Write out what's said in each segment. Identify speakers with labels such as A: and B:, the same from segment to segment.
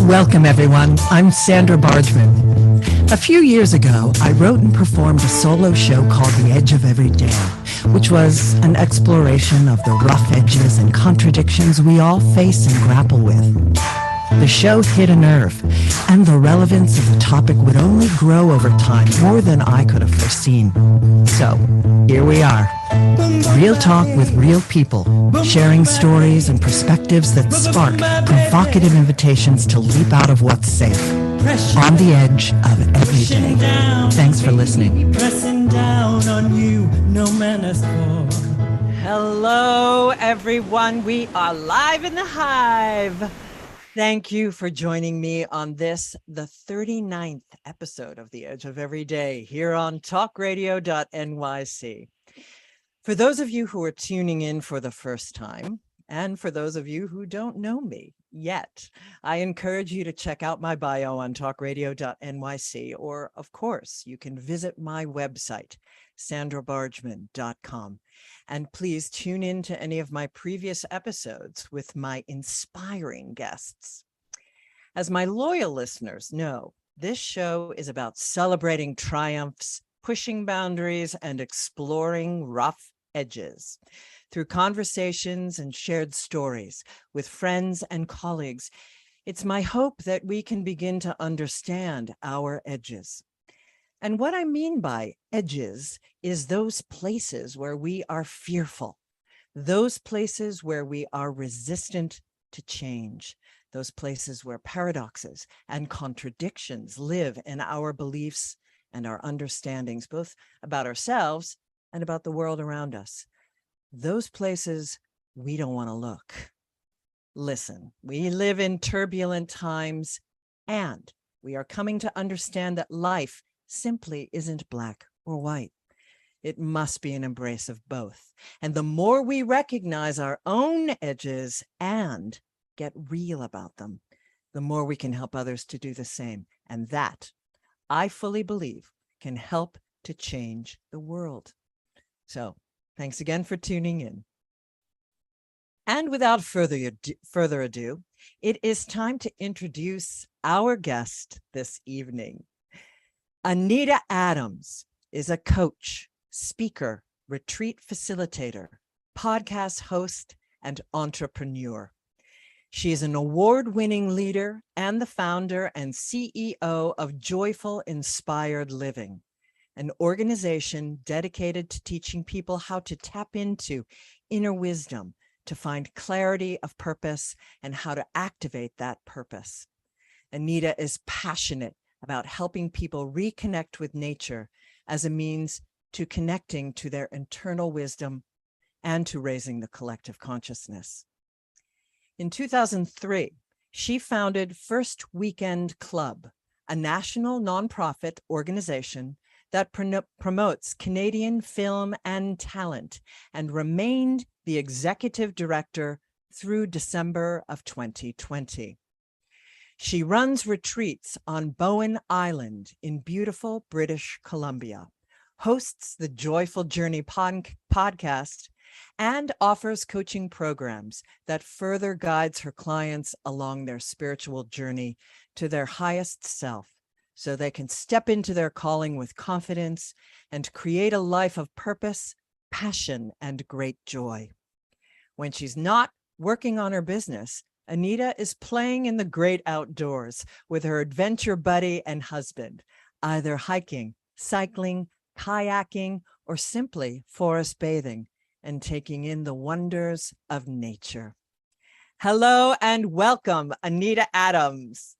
A: Welcome, everyone. I'm Sandra Bargman. A few years ago, I wrote and performed a solo show called The Edge of Every Day, which was an exploration of the rough edges and contradictions we all face and grapple with. The show hit a nerve, and the relevance of the topic would only grow over time more than I could have foreseen. So, here we are. Real talk with real people, sharing stories and perspectives that spark provocative invitations to leap out of what's safe, on the edge of every day. Thanks for listening.
B: Pressing down on you, no manners for.
C: Hello, everyone. We are live in the hive. Thank you for joining me on this, the 39th episode of The Edge of Every Day here on talkradio.nyc. For those of you who are tuning in for the first time, and for those of you who don't know me yet, I encourage you to check out my bio on talkradio.nyc, or of course, you can visit my website, sandrabargman.com. And please tune in to any of my previous episodes with my inspiring guests. As my loyal listeners know, this show is about celebrating triumphs, pushing boundaries, and exploring rough edges. Through conversations and shared stories with friends and colleagues, it's my hope that we can begin to understand our edges. And what I mean by edges is those places where we are fearful, those places where we are resistant to change, those places where paradoxes and contradictions live in our beliefs and our understandings, both about ourselves and about the world around us. Those places we don't want to look. Listen, we live in turbulent times, and we are coming to understand that life simply isn't black or white. It must be an embrace of both. And the more we recognize our own edges and get real about them, the more we can help others to do the same. And that, I fully believe, can help to change the world. So, thanks again for tuning in. And without further ado, it is time to introduce our guest this evening. Anita Adams is a coach, speaker, retreat facilitator, podcast host, and entrepreneur. She is an award-winning leader and the founder and CEO of Joyful Inspired Living, an organization dedicated to teaching people how to tap into inner wisdom, to find clarity of purpose, and how to activate that purpose. Anita is passionate about helping people reconnect with nature as a means to connecting to their internal wisdom and to raising the collective consciousness. In 2003, she founded First Weekend Club, a national nonprofit organization that promotes Canadian film and talent, and remained the executive director through December of 2020. She runs retreats on Bowen Island in beautiful British Columbia, hosts the Joyful Journey podcast, and offers coaching programs that further guides her clients along their spiritual journey to their highest self, so they can step into their calling with confidence and create a life of purpose, passion, and great joy. When she's not working on her business, Anita is playing in the great outdoors with her adventure buddy and husband, either hiking, cycling, kayaking, or simply forest bathing and taking in the wonders of nature. Hello and welcome, Anita Adams.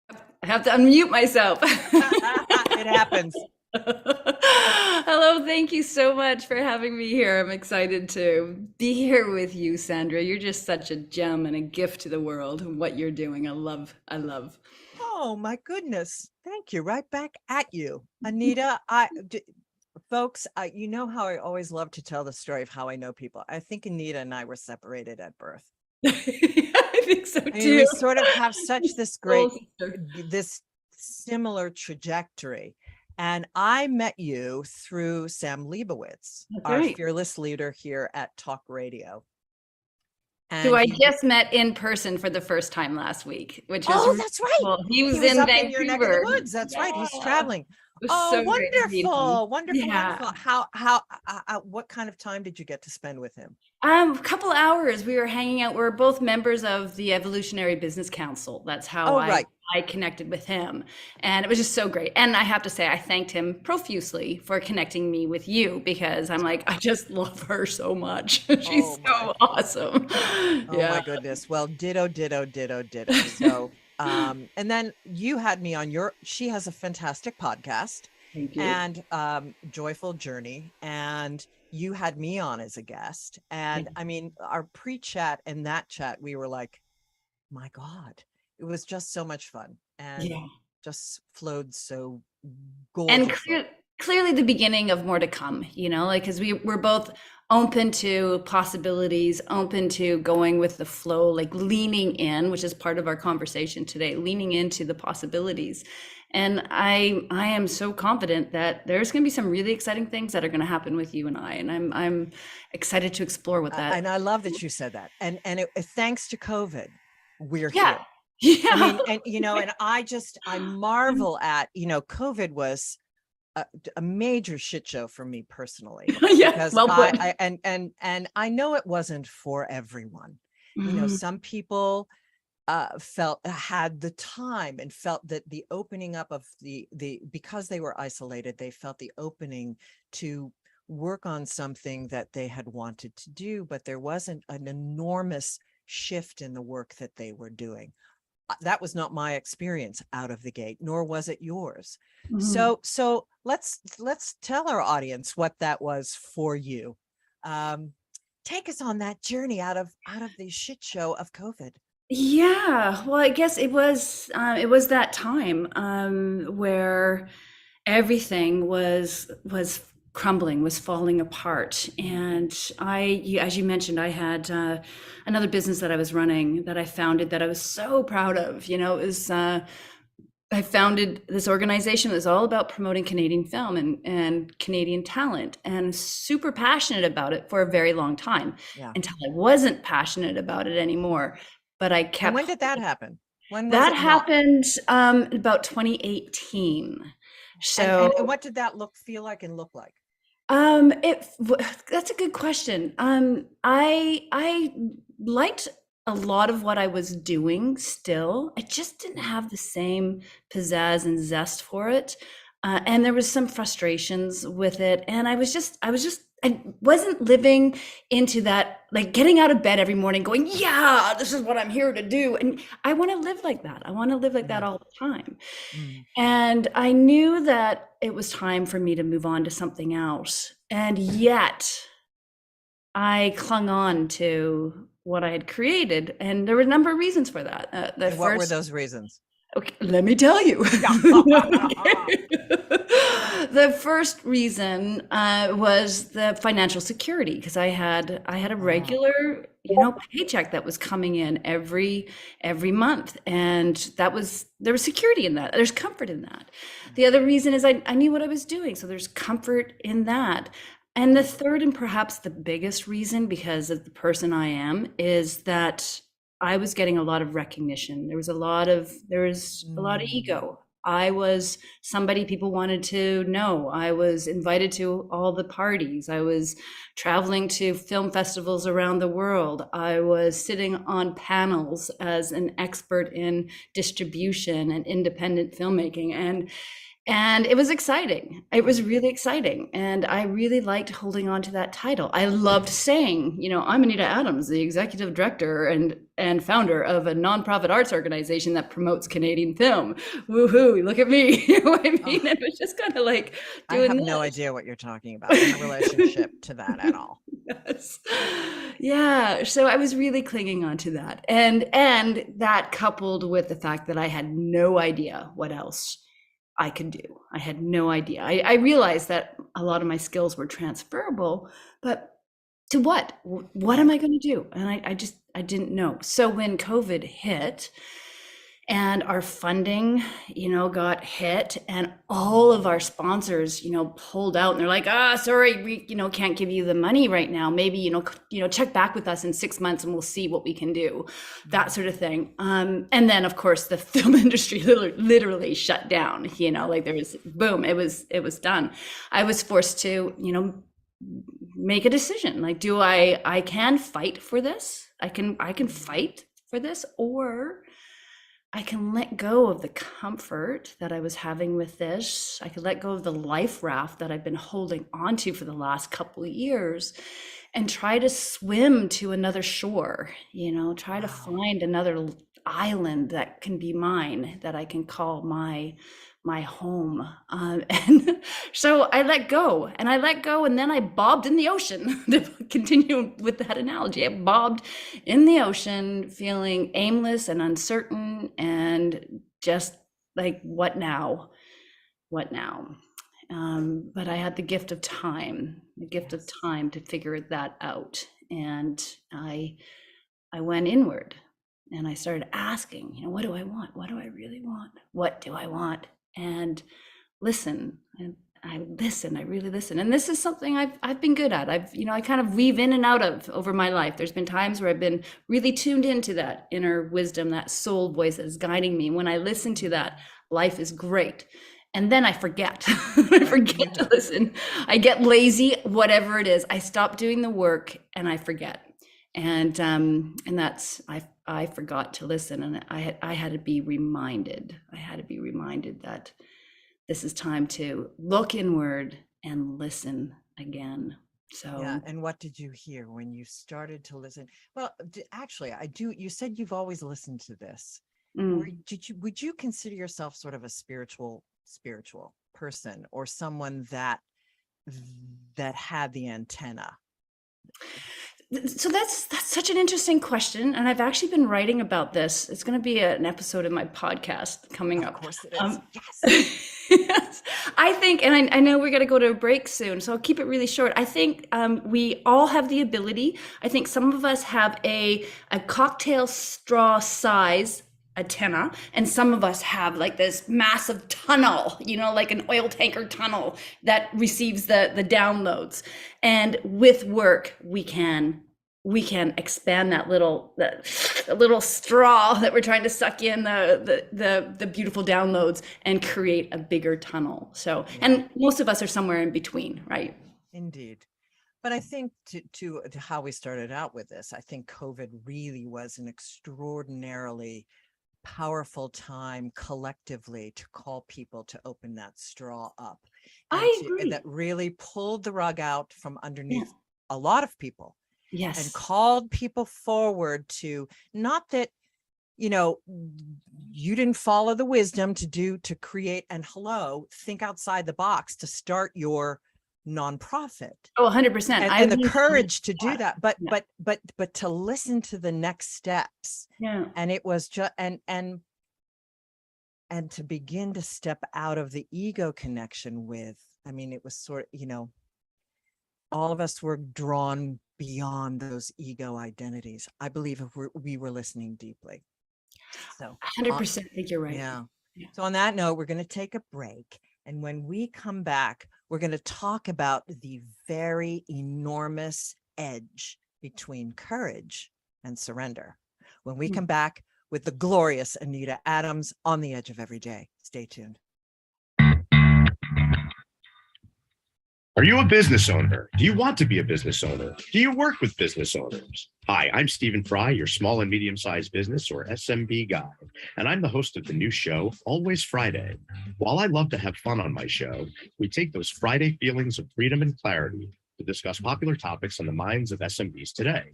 D: I have to unmute myself.
C: It happens.
D: Hello, thank you so much for having me here. I'm excited to be here with you, Sandra. You're just such a gem and a gift to the world, and what you're doing. I love.
C: Oh my goodness. Thank you. Right back at you. Anita, folks, you know how I always love to tell the story of how I know people. I think Anita and I were separated at birth.
D: I think so too.
C: I mean, we sort of have such this great, this similar trajectory. And I met you through Sam Leibowitz, our fearless leader here at Talk Radio.
D: Who
C: and
D: I
C: he
D: just met in person for the first time last week, which was
C: oh,
D: really
C: that's right.
D: cool. He was
C: He was
D: in
C: up in your neck of the
D: Vancouver.
C: woods. That's right. He's
D: Yeah.
C: traveling.
D: It was
C: Oh,
D: so great to meet him.
C: wonderful, wonderful,
D: Yeah.
C: wonderful. What kind of time did you get to spend with him?
D: A couple hours we were hanging out. We were both members of the Evolutionary Business Council. That's how
C: Oh, right.
D: I connected with him. And it was just so great. And I have to say, I thanked him profusely for connecting me with you because I'm like, I just love her so much. She's
C: Oh,
D: so awesome.
C: oh
D: Yeah.
C: my goodness. Well, ditto, ditto, ditto, ditto. So, and then you had me on she has a fantastic podcast
D: Thank you.
C: and Joyful Journey, and you had me on as a guest. And I mean, our pre-chat and that chat, we were like, my God, it was just so much fun and
D: Yeah.
C: just flowed so
D: And
C: gorgeously.
D: clearly the beginning of more to come, like, because we're both open to possibilities, open to going with the flow, like leaning in, which is part of our conversation today, leaning into the possibilities. And I am so confident that there's going to be some really exciting things that are going to happen with you and I, and I'm excited to explore what that.
C: And I love that you said that. And thanks to COVID, we're
D: Yeah.
C: here.
D: Yeah.
C: I mean, and and I marvel at, COVID was a major shit show for me personally.
D: Yeah,
C: Because
D: well put.
C: and I know it wasn't for everyone.
D: Mhm.
C: Some people had the time and felt that the opening up of the because they were isolated, they felt the opening to work on something that they had wanted to do, but there wasn't an enormous shift in the work that they were doing. That was not my experience out of the gate, nor was it yours.
D: Mhm.
C: So let's tell our audience what that was for you. Take us on that journey out of the shit show of COVID.
D: Yeah, well, I guess it was that time where everything was crumbling, was falling apart, and as you mentioned, I had another business that I was running that I founded that I was so proud of. It was I founded this organization that was all about promoting Canadian film and Canadian talent, and super passionate about it for a very long time,
C: Yeah.
D: until I wasn't passionate about it anymore. But I
C: And
D: kept.
C: when did that happen? When was
D: That
C: it not?
D: happened about 2018. So
C: And what did that feel like and look like?
D: that's a good question. I liked a lot of what I was doing still. I just didn't have the same pizzazz and zest for it. And there was some frustrations with it. And I wasn't living into that, like getting out of bed every morning going, yeah, this is what I'm here to do. And I want to live like that. I want to live like that all the time.
C: Mm.
D: And I knew that it was time for me to move on to something else. And yet I clung on to what I had created. And there were a number of reasons for that.
C: And what were those reasons?
D: Okay, let me tell you. The first reason was the financial security, because I had a regular, paycheck that was coming in every month, and there was security in that. There's comfort in that. The other reason is I knew what I was doing, so there's comfort in that. And the third, and perhaps the biggest reason, because of the person I am, is that I was getting a lot of recognition. There was a lot of ego. I was somebody people wanted to know. I was invited to all the parties. I was traveling to film festivals around the world. I was sitting on panels as an expert in distribution and independent filmmaking. And it was exciting. It was really exciting. And I really liked holding on to that title. I loved saying, I'm Anita Adams, the executive director and founder of a nonprofit arts organization that promotes Canadian film. Woohoo, look at me. You know what I mean? It was just kind of like doing
C: I have no idea what you're talking about in relationship to that at all.
D: Yes. Yeah. So I was really clinging on to that. And that coupled with the fact that I had no idea what else I could do. I had no idea. I realized that a lot of my skills were transferable, but to what? What am I going to do? And I didn't know. So when COVID hit, And our funding, got hit, and all of our sponsors, pulled out, and they're like, sorry, we, can't give you the money right now. Maybe, check back with us in 6 months and we'll see what we can do, that sort of thing. And then of course the film industry literally shut down, like there was, boom, it was done. I was forced to, make a decision. Like, I can fight for this. I can fight for this, or I can let go of the comfort that I was having with this. I could let go of the life raft that I've been holding onto for the last couple of years and try to swim to another shore, try to find another island that can be mine, that I can call my home. And so I let go, and then I bobbed in the ocean. To continue with that analogy, I bobbed in the ocean, feeling aimless and uncertain, and just like, what now? But I had the gift of time, to figure that out. And I went inward, and I started asking, what do I want? What do I really want? What do I want? And listen. And I really listen. And this is something I've been good at. I kind of weave in and out of over my life. There's been times where I've been really tuned into that inner wisdom, that soul voice that is guiding me. When I listen to that, life is great. And then I forget. I forget to listen. I get lazy, whatever it is. I stop doing the work and I forget. And that's, I forgot to listen, and I had to be reminded. That this is time to look inward and listen again. So
C: yeah. And what did you hear when you started to listen? Well, actually, you said you've always listened to this. Would you consider yourself sort of a spiritual person, or someone that had the antenna?
D: So that's such an interesting question, and I've actually been writing about this. It's going to be an episode of my podcast coming up.
C: Of course it is. Yes.
D: Yes. I think, and I know we're going to go to a break soon, so I'll keep it really short. I think we all have the ability. I think some of us have a cocktail straw size antenna, and some of us have like this massive tunnel, like an oil tanker tunnel that receives the downloads. And with work, we can expand that little straw that we're trying to suck in the beautiful downloads and create a bigger tunnel. So, and most of us are somewhere in between, right?
C: Indeed. But I think to how we started out with this, I think COVID really was an extraordinarily powerful time collectively to call people to open that straw up.
D: I agree.
C: That really pulled the rug out from underneath a lot of people.
D: Yes.
C: And called people forward to, not that, you didn't follow the wisdom to create and think outside the box to start your nonprofit.
D: Oh, 100%.
C: And the courage to do that, but to listen to the next steps.
D: Yeah.
C: And it was just, and to begin to step out of the ego connection with, it was sort of, all of us were drawn beyond those ego identities. I believe if we were listening deeply. So
D: 100%, I think you're right.
C: Yeah. So on that note, we're going to take a break. And when we come back, we're going to talk about the very enormous edge between courage and surrender. When we come back with the glorious Anita Adams on the Edge of Every Day. Stay tuned.
E: Are you a business owner? Do you want to be a business owner? Do you work with business owners? Hi, I'm Stephen Fry, your small and medium-sized business or SMB guy, and I'm the host of the new show, Always Friday. While I love to have fun on my show, we take those Friday feelings of freedom and clarity to discuss popular topics on the minds of SMBs today.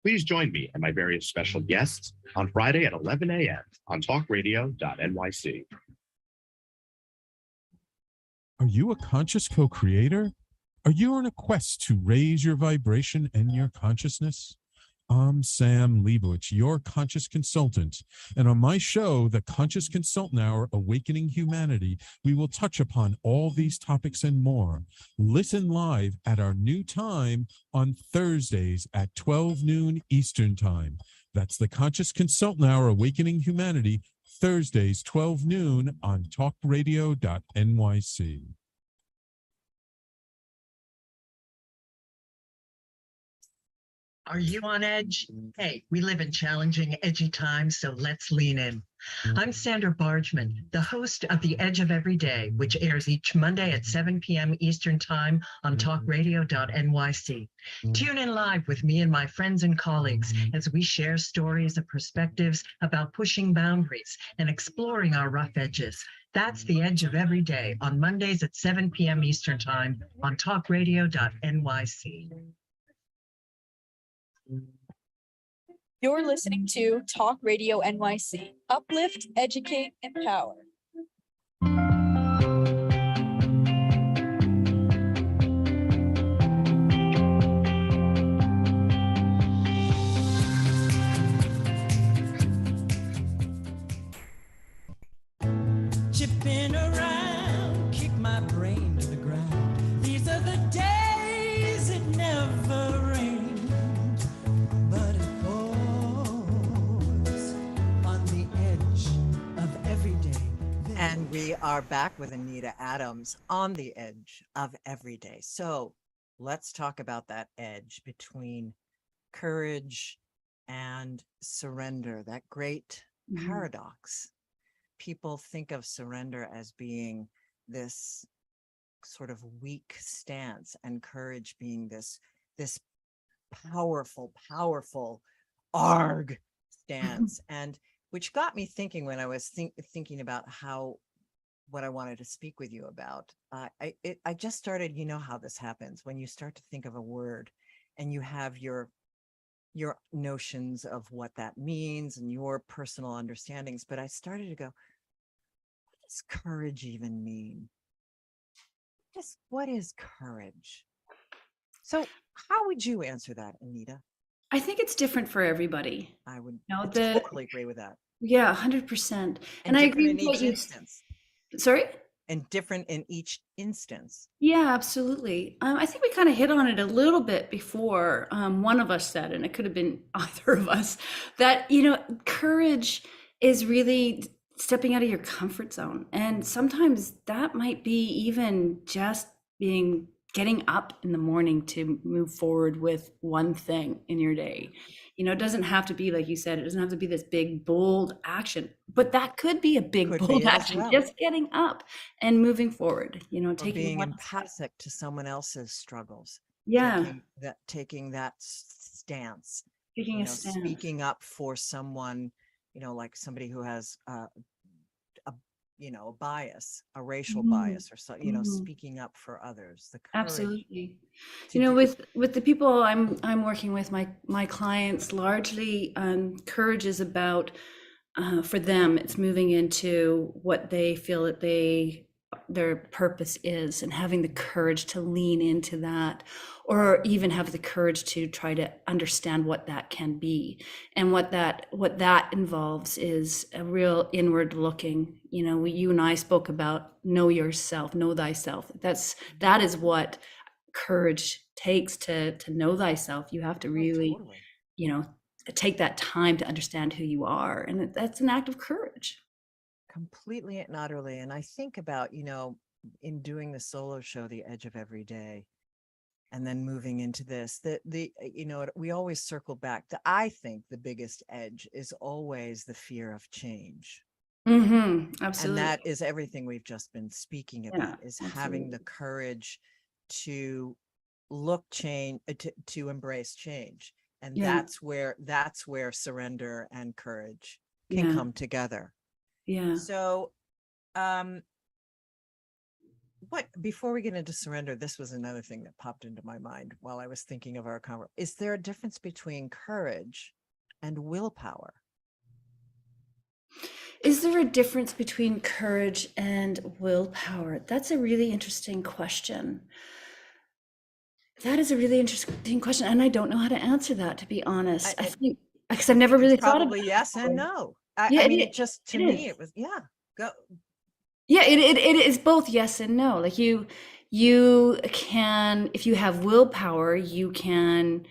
E: Please join me and my various special guests on Friday at 11 a.m. on talkradio.nyc.
F: Are you a conscious co-creator? Are you on a quest to raise your vibration and your consciousness? I'm Sam Leibowitz, your conscious consultant. And on my show, The Conscious Consultant Hour, Awakening Humanity, we will touch upon all these topics and more. Listen live at our new time on Thursdays at 12 noon Eastern Time. That's The Conscious Consultant Hour, Awakening Humanity, Thursdays, 12 noon on talkradio.nyc.
A: Are you on edge? Hey, we live in challenging, edgy times, so let's lean in. I'm Sandra Bargman, the host of The Edge of Every Day, which airs each Monday at 7 p.m. Eastern Time on talkradio.nyc. Tune in live with me and my friends and colleagues as we share stories and perspectives about pushing boundaries and exploring our rough edges. That's The Edge of Every Day on Mondays at 7 p.m. Eastern Time on talkradio.nyc.
G: You're listening to Talk Radio NYC. Uplift, educate, empower.
B: Chipping around, kick my brain to the ground. These are the days it never rained, but it pours on the edge of every day.
C: And we are back with Anita Adams on the edge of every day. So let's talk about that edge between courage and surrender, that great paradox. People think of surrender as being this sort of weak stance, and courage being this powerful arg stance. And which got me thinking when I was thinking about what I wanted to speak with you about. I just started, you know how this happens when you start to think of a word and you have your notions of what that means and your personal understandings. But I started to go, what does courage even mean? Just what is courage? So how would you answer that, Anita?
D: I think it's different for everybody.
C: I would
D: No,
C: totally agree with that.
D: Yeah, 100%. And I agree with what you
C: instance.
D: Sorry?
C: And different in each instance.
D: Yeah, absolutely. I think we kind of hit on it a little bit before. One of us said, and it could have been either of us, that, courage is really stepping out of your comfort zone. And sometimes that might be even just getting up in the morning to move forward with one thing in your day. It doesn't have to be, like you said, it doesn't have to be this big, bold action, but that could be a big, bold action. Well. Just getting up and moving forward, taking
C: being empathic to someone else's struggles.
D: Yeah.
C: Taking that stance.
D: Taking a stance.
C: Speaking up for someone, like somebody who has a bias, a racial bias, or so, speaking up for others. The courage. Absolutely.
D: With the people I'm working with, my clients, largely courage is about, for them, it's moving into what they feel that their purpose is, and having the courage to lean into that, or even have the courage to try to understand what that can be. And what that involves is a real inward looking. You and I spoke about know yourself, know thyself. That is what courage takes to know thyself. You have to really, take that time to understand who you are. And that's an act of courage.
C: Completely and utterly. And I think about, in doing the solo show, The Edge of Every Day, and then moving into this, we always circle back to, I think the biggest edge is always the fear of change.
D: Absolutely.
C: And that is everything we've just been speaking about, having the courage to to embrace change. And that's where surrender and courage can come together.
D: Yeah.
C: So, before we get into surrender, this was another thing that popped into my mind while I was thinking of our conversation. Is there a difference between courage and willpower?
D: Is there a difference between courage and willpower? That's a really interesting question. That is a really interesting question, and I don't know how to answer that, to be honest. I think because I've never really thought about it.
C: Probably yes and no. It just to me it was go.
D: Yeah, it is both yes and no. Like you can, if you have willpower, you can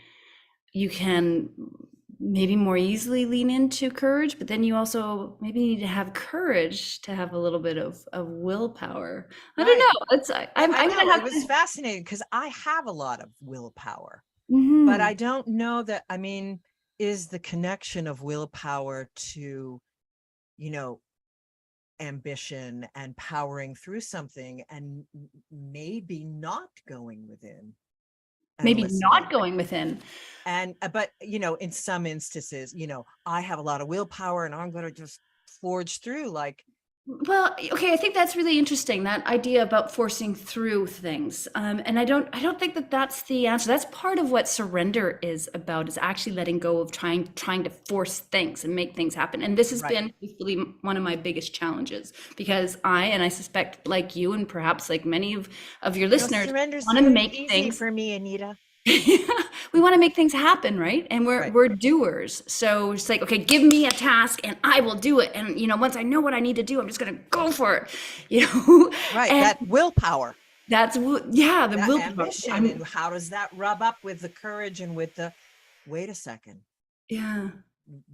D: maybe more easily lean into courage, but then you also maybe need to have courage to have a little bit of willpower. I don't
C: Right.
D: know. It's I'm
C: I
D: gonna
C: know
D: have
C: it was fascinating because I have a lot of willpower, but I
D: Mhm.
C: don't know that, I mean, is the connection of willpower to, you know, ambition and powering through something and maybe not going within and
D: Maybe not
C: listening.
D: going within.
C: And but you know, in some instances, you know, I have a lot of willpower and I'm going to just forge through like,
D: Well, okay, I think that's really interesting, that idea about forcing through things. And I don't think that that's the answer. That's part of what surrender is about, is actually letting go of trying to force things and make things happen. And this has
C: right.
D: been really one of my biggest challenges, because and I suspect like you and perhaps like many of your
C: You know,
D: listeners
C: surrender's
D: want to
C: very
D: make
C: easy
D: things.
C: for me, Anita.
D: We want to make things happen, right? And we're
C: Right.
D: we're doers. So it's like, okay, give me a task and I will do it. And once I know what I need to do, I'm just gonna go for it.
C: Right.
D: And
C: That willpower,
D: the
C: that
D: willpower.
C: ambition, and how does that rub up with the courage and with the, wait a second,
D: Yeah,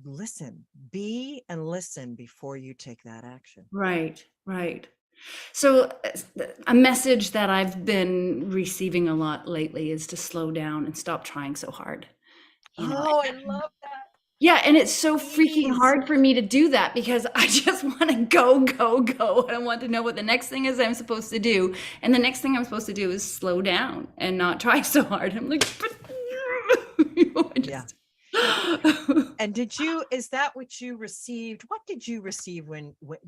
C: listen, be and listen before you take that action.
D: right, right. So a message that I've been receiving a lot lately is to slow down and stop trying so hard.
C: Oh, I love that.
D: Yeah, and it's so freaking
C: Please.
D: hard for me to do that because I just want to go, go, go. I want to know what the next thing is I'm supposed to do. And the next thing I'm supposed to do is slow down and not try so hard. I'm like, but
C: Yeah. And is that what you received? What did you receive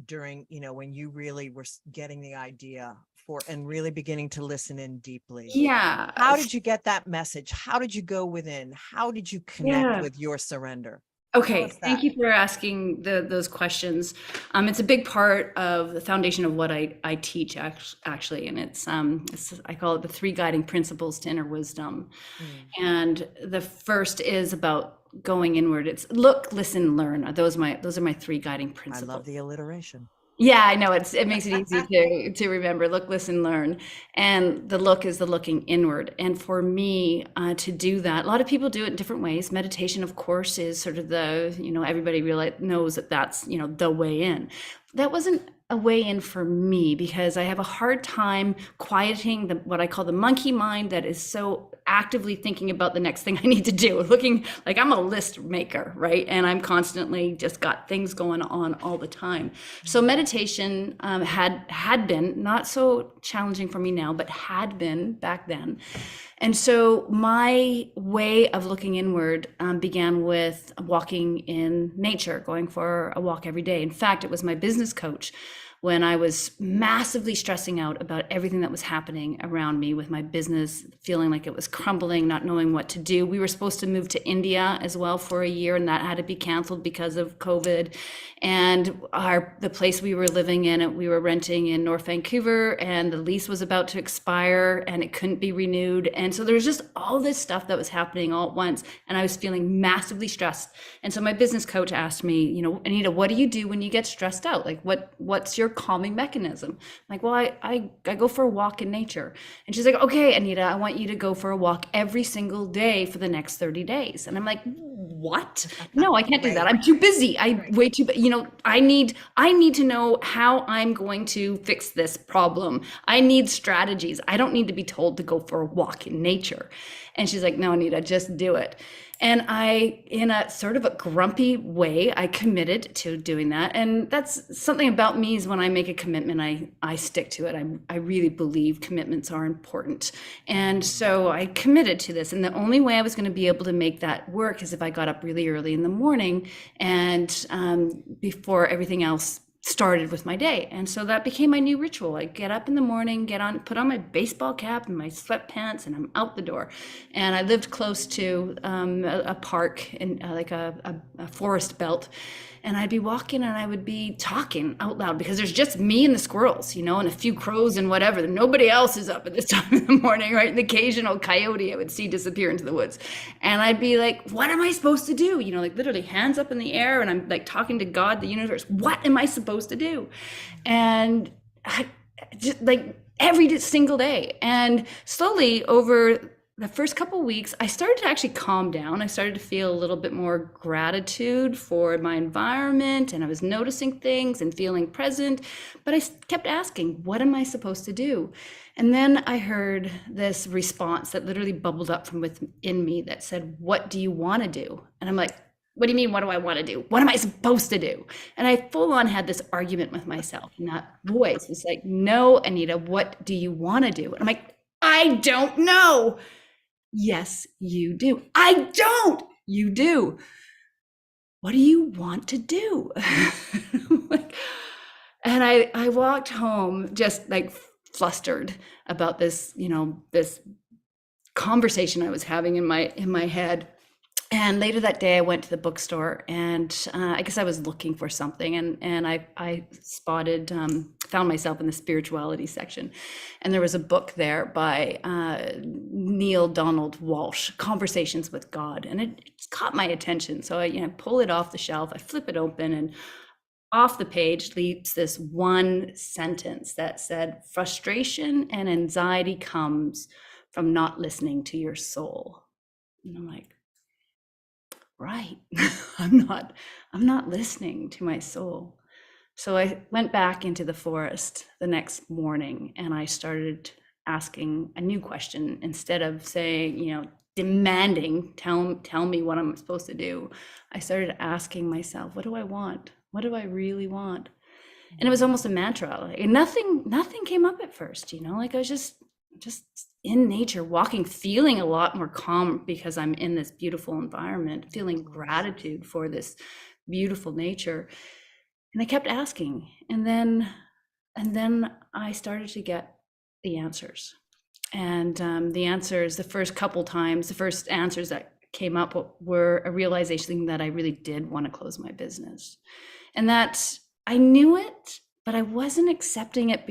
C: during, you know, when you really were getting the idea for and really beginning to listen in deeply?
D: Yeah.
C: How did you get that message? How did you go within? How did you connect
D: Yeah.
C: with your surrender?
D: Okay,
C: us
D: thank
C: that.
D: you for asking those questions. It's a big part of the foundation of what I teach actually, and it's I call it the 3 guiding principles to inner wisdom. And the first is about going inward. It's look, listen, learn. Those are my 3 guiding
C: I
D: principles.
C: love the alliteration.
D: Yeah, I know it makes it easy to remember. Look, listen, learn. And the look is the looking inward. And for me, to do that, a lot of people do it in different ways. Meditation, of course, is sort of everybody really knows that that's, the way in. That wasn't a way in for me because I have a hard time quieting what I call the monkey mind that is so actively thinking about the next thing I need to do, looking like I'm a list maker, right? And I'm constantly just got things going on all the time. So meditation had been not so challenging for me now, but had been back then. And so my way of looking inward began with walking in nature, going for a walk every day. In fact, it was my business coach when I was massively stressing out about everything that was happening around me with my business, feeling like it was crumbling, not knowing what to do. We were supposed to move to India as well for a year, and that had to be canceled because of COVID. And the place we were living in, we were renting in North Vancouver, and the lease was about to expire and it couldn't be renewed. And so there was just all this stuff that was happening all at once, and I was feeling massively stressed. And so my business coach asked me, Anita, what do you do when you get stressed out? Like what's your calming mechanism? I'm like, well, I go for a walk in nature. And she's like, okay, Anita, I want you to go for a walk every single day for the next 30 days. And I'm like, what? No, I can't do that. I'm too busy. I need to know how I'm going to fix this problem. I need strategies. I don't need to be told to go for a walk in nature. And she's like, no, Anita, just do it. And I, in a sort of a grumpy way, I committed to doing that. And that's something about me, is when I make a commitment, I stick to it. I really believe commitments are important. And so I committed to this. And the only way I was going to be able to make that work is if I got up really early in the morning and before everything else started with my day. And so that became my new ritual. I get up in the morning, put on my baseball cap and my sweatpants, and I'm out the door. And I lived close to a park in like a forest belt. And I'd be walking and I would be talking out loud because there's just me and the squirrels, and a few crows and whatever. Nobody else is up at this time in the morning, right? An occasional coyote I would see disappear into the woods. And I'd be like, what am I supposed to do? Like literally hands up in the air, and I'm like talking to God, the universe. What am I supposed to do? And I just like every single day. And slowly over the first couple of weeks, I started to actually calm down. I started to feel a little bit more gratitude for my environment, and I was noticing things and feeling present. But I kept asking, what am I supposed to do? And then I heard this response that literally bubbled up from within me that said, what do you want to do? And I'm like, what do you mean, what do I want to do? What am I supposed to do? And I full on had this argument with myself. And that voice was like, no, Anita, what do you want to do? And I'm like, I don't know. Yes, you do. I don't. You do. What do you want to do? And I walked home just like flustered about this, this conversation I was having in my head. And later that day, I went to the bookstore, and I guess I was looking for something, and I found myself in the spirituality section, and there was a book there by Neil Donald Walsh, Conversations with God, and it caught my attention. So I pull it off the shelf, I flip it open, and off the page leaps this one sentence that said, "Frustration and anxiety comes from not listening to your soul." And I'm like, right. I'm not listening to my soul. So I went back into the forest the next morning, and I started asking a new question. Instead of saying, demanding, tell me what I'm supposed to do, I started asking myself, what do I want? What do I really want? And it was almost a mantra. Like nothing came up at first, like I was just in nature, walking, feeling a lot more calm because I'm in this beautiful environment, feeling gratitude for this beautiful nature. And I kept asking, and then I started to get the answers. And the first answers that came up were a realization that I really did want to close my business, and that I knew it, but I wasn't accepting it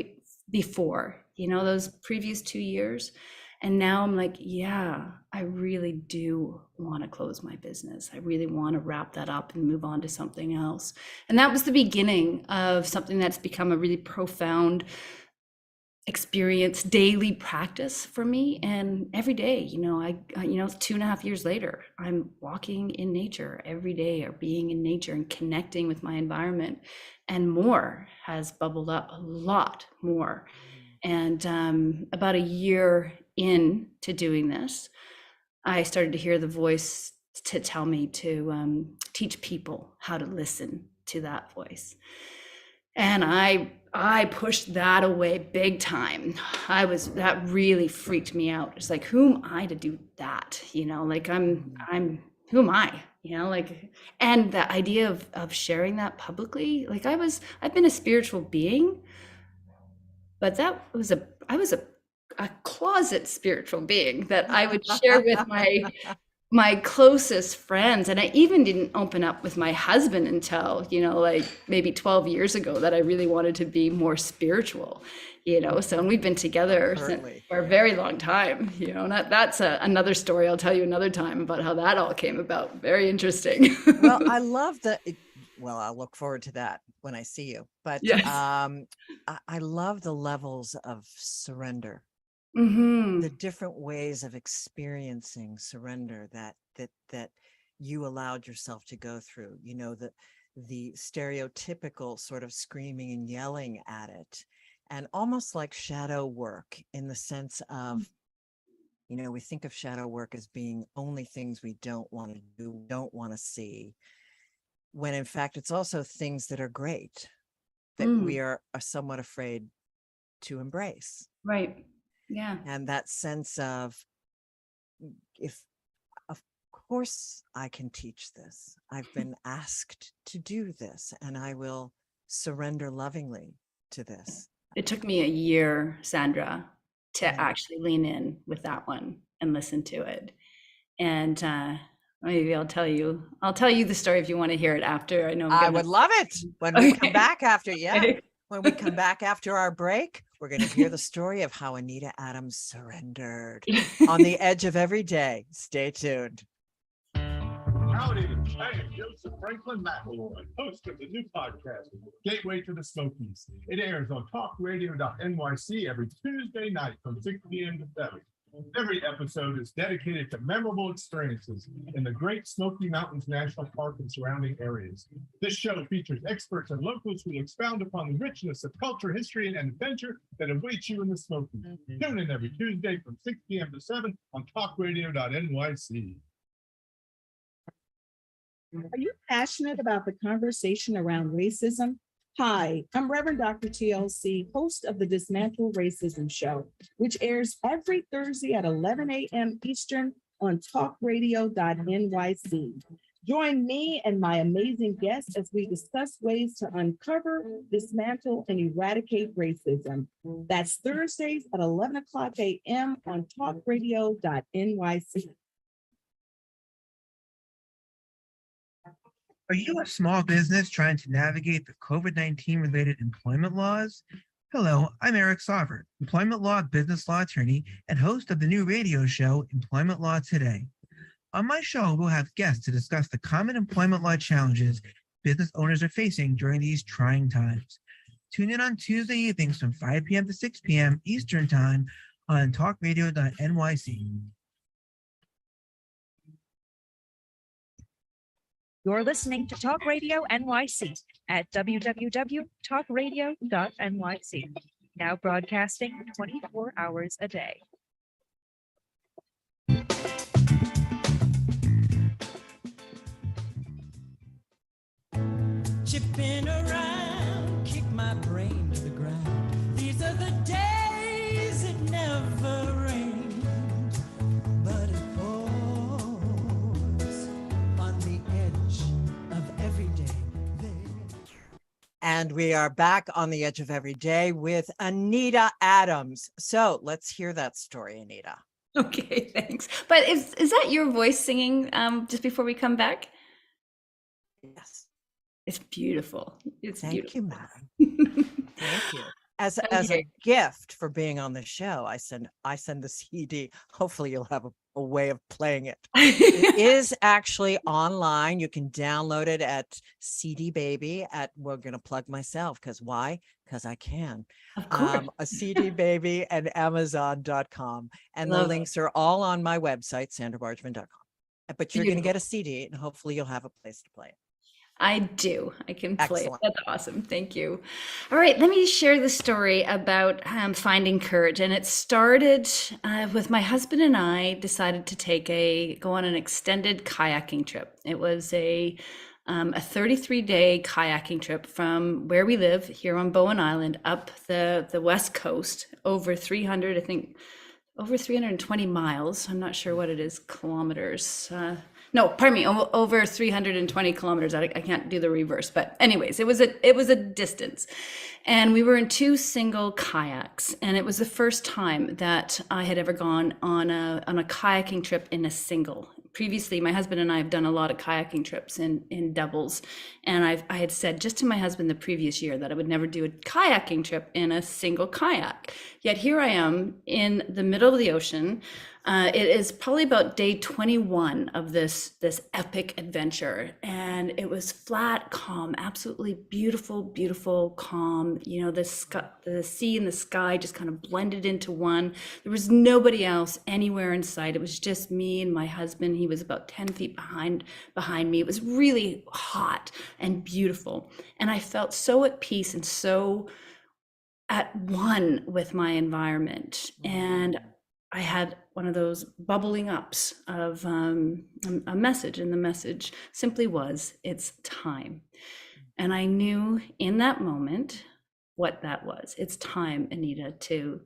D: before, those previous 2 years. And now I'm like, yeah, I really do want to close my business. I really want to wrap that up and move on to something else. And that was the beginning of something that's become a really profound experience, daily practice for me. And every day, 2.5 years later, I'm walking in nature every day, or being in nature and connecting with my environment. And more has bubbled up, a lot more. And about a year into doing this, I started to hear the voice to tell me to teach people how to listen to that voice. And I pushed that away big time. That really freaked me out. It's like, who am I to do that? I'm who am I? And the idea of sharing that publicly, I've been a spiritual being, but I was a closet spiritual being that I would share with my closest friends. And I even didn't open up with my husband until, maybe 12 years ago, that I really wanted to be more spiritual, so, and we've been together for a very long time, and that's another story I'll tell you another time about how that all came about. Very interesting.
C: Well, I love I'll look forward to that when I see you. But
D: yes.
C: I love the levels of surrender,
D: Mm-hmm.
C: the different ways of experiencing surrender that you allowed yourself to go through. The stereotypical sort of screaming and yelling at it, and almost like shadow work, in the sense of, we think of shadow work as being only things we don't want to do, don't want to see, when in fact it's also things that are great, that we are somewhat afraid to embrace.
D: Right. Yeah.
C: And that sense of, of course I can teach this. I've been asked to do this, and I will surrender lovingly to this.
D: It took me a year, Sandra, to actually lean in with that one and listen to it. And maybe I'll tell you the story if you want to hear it after. I would
C: love it when we come back after. Yeah. When we come back after our break, we're going to hear the story of how Anita Adams surrendered on the edge of every day. Stay tuned.
H: Howdy, I am Joseph Franklin McElroy, host of the new podcast, Gateway to the Smokies. It airs on talkradio.nyc every Tuesday night from 6 p.m. to 7. Every episode is dedicated to memorable experiences in the Great Smoky Mountains National Park and surrounding areas. This show features experts and locals who expound upon the richness of culture, history, and adventure that awaits you in the Smokies. Tune in every Tuesday from 6 p.m. to 7 on talkradio.nyc.
I: Are you passionate about the conversation around racism? Hi, I'm Reverend Dr. TLC, host of the Dismantle Racism Show, which airs every Thursday at 11 a.m. Eastern on talkradio.nyc. Join me and my amazing guests as we discuss ways to uncover, dismantle, and eradicate racism. That's Thursdays at 11 o'clock a.m. on talkradio.nyc.
J: Are you a small business trying to navigate the COVID-19 related employment laws? Hello, I'm Eric Sauvert, employment law business law attorney and host of the new radio show, Employment Law Today. On my show, we'll have guests to discuss the common employment law challenges business owners are facing during these trying times. Tune in on Tuesday evenings from 5 p.m. to 6 p.m. Eastern Time on talkradio.nyc.
K: You're listening to Talk Radio NYC at www.talkradio.nyc. Now broadcasting 24 hours a day.
B: Chipping around, kick my brain to the ground. These are the days it never rained, but it pours on the edge of every day.
C: And we are back on the edge of every day with Anita Adams. So let's hear that story, Anita.
D: Okay, thanks. But is that your voice singing just before we come back?
C: Yes.
D: It's beautiful. It's
C: Thank
D: beautiful.
C: you, madam. Thank you. As a
D: Okay.
C: gift for being on the show, I send the CD. Hopefully you'll have a way of playing it. It is actually online. You can download it at CD Baby we're going to plug myself because why? Because I can.
D: Of course.
C: A CD Baby and Amazon.com. And the
D: Love it.
C: links are all on my website, sandrabargman.com. But you're going to
D: Beautiful.
C: get a CD and hopefully you'll have a place to play it.
D: I do. I can play it.
C: Excellent.
D: That's awesome. Thank you. All right, let me share the story about finding courage. And it started with my husband and I decided to go on an extended kayaking trip. It was a 33-day kayaking trip from where we live here on Bowen Island up the west coast, over 320 miles. I'm not sure what it is, kilometers. No, pardon me, over 320 kilometers. I can't do the reverse, but anyways, it was a distance. And we were in 2 single kayaks. And it was the first time that I had ever gone on a kayaking trip in a single. Previously, my husband and I have done a lot of kayaking trips in doubles. And I had said just to my husband the previous year that I would never do a kayaking trip in a single kayak. Yet here I am in the middle of the ocean. It is probably about day 21 of this epic adventure. And it was flat, calm, absolutely beautiful, beautiful, calm. You know, the sea and the sky just kind of blended into one. There was nobody else anywhere in sight. It was just me and my husband. He was about 10 feet behind me. It was really hot and beautiful. And I felt so at peace and so at one with my environment. And I had one of those bubbling ups of a message, and the message simply was, it's time. And I knew in that moment what that was. It's time, Anita, to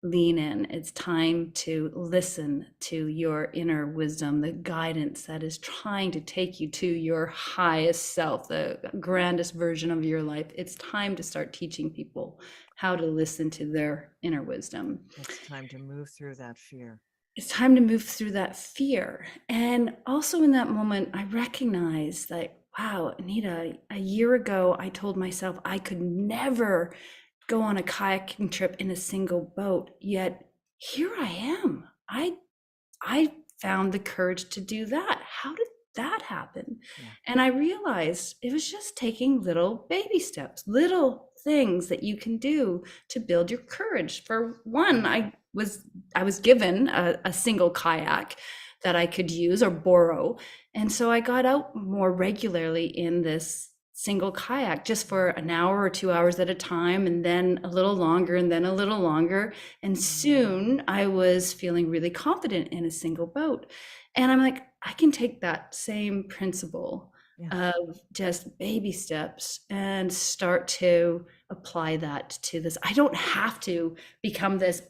D: lean in. It's time to listen to your inner wisdom, the guidance that is trying to take you to your highest self, the grandest version of your life. It's time to start teaching people how to listen to their inner wisdom.
C: It's time to move through that fear.
D: It's time to move through that fear. And also in that moment, I recognized that, wow, Anita, a year ago, I told myself I could never go on a kayaking trip in a single boat. Yet here I am. I found the courage to do that. How did that happen?
C: Yeah.
D: And I realized it was just taking little baby steps, little things that you can do to build your courage. For one, I was given a single kayak that I could use or borrow. And so I got out more regularly in this single kayak just for an hour or 2 hours at a time, and then a little longer, and then a little longer. And soon I was feeling really confident in a single boat. And I'm like, I can take that same principle of just baby steps and start to apply that to this. I don't have to become this,